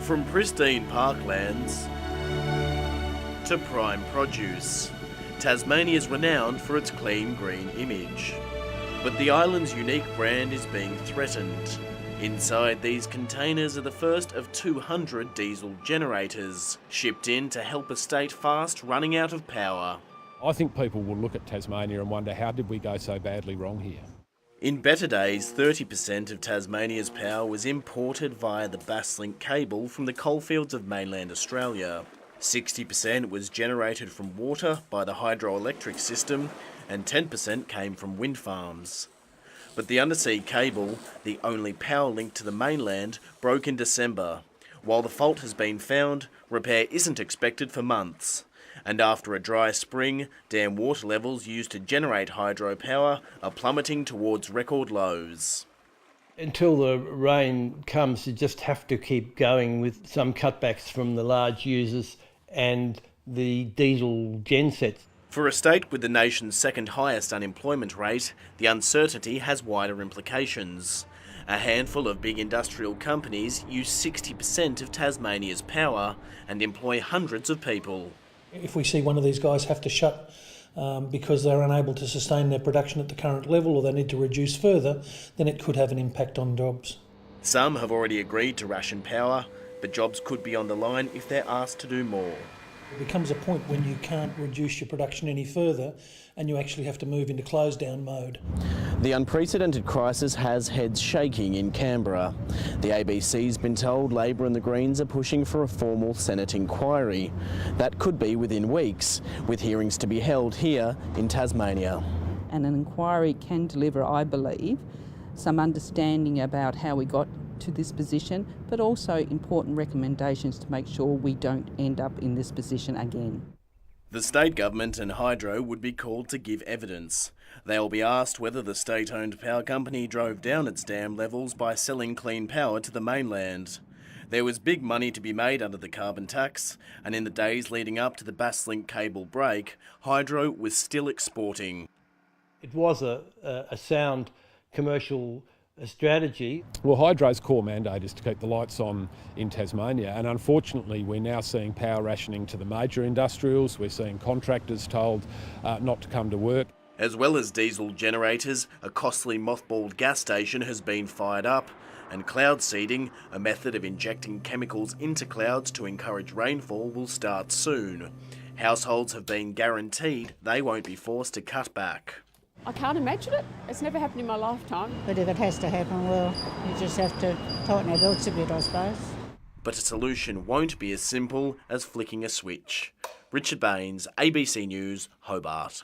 From pristine parklands to prime produce, Tasmania is renowned for its clean green image. But the island's unique brand is being threatened. Inside these containers are the first of 200 diesel generators, shipped in to help a state fast running out of power. I think people will look at Tasmania and wonder, how did we go so badly wrong here? In better days, 30% of Tasmania's power was imported via the Basslink cable from the coalfields of mainland Australia. 60% was generated from water by the hydroelectric system, and 10% came from wind farms. But the undersea cable, the only power link to the mainland, broke in December. While the fault has been found, repair isn't expected for months. And after a dry spring, dam water levels used to generate hydropower are plummeting towards record lows. Until the rain comes, you just have to keep going with some cutbacks from the large users and the diesel gensets. For a state with the nation's second highest unemployment rate, the uncertainty has wider implications. A handful of big industrial companies use 60% of Tasmania's power and employ hundreds of people. If we see one of these guys have to shut because they're unable to sustain their production at the current level, or they need to reduce further, then it could have an impact on jobs. Some have already agreed to ration power, but jobs could be on the line if they're asked to do more. It becomes a point when you can't reduce your production any further and you actually have to move into close down mode. The unprecedented crisis has heads shaking in Canberra. The ABC's been told Labor and the Greens are pushing for a formal Senate inquiry. That could be within weeks, with hearings to be held here in Tasmania. And an inquiry can deliver, I believe, some understanding about how we got to this position, but also important recommendations to make sure we don't end up in this position again. The state government and Hydro would be called to give evidence. They'll be asked whether the state-owned power company drove down its dam levels by selling clean power to the mainland. There was big money to be made under the carbon tax, and in the days leading up to the Basslink cable break, Hydro was still exporting. It was a sound commercial strategy. Well, Hydro's core mandate is to keep the lights on in Tasmania, and unfortunately we're now seeing power rationing to the major industrials. We're seeing contractors told not to come to work. As well as diesel generators, a costly mothballed gas station has been fired up, and cloud seeding, a method of injecting chemicals into clouds to encourage rainfall, will start soon. Households have been guaranteed they won't be forced to cut back. I can't imagine it. It's never happened in my lifetime. But if it has to happen, well, you just have to tighten our belts a bit, I suppose. But a solution won't be as simple as flicking a switch. Richard Baines, ABC News, Hobart.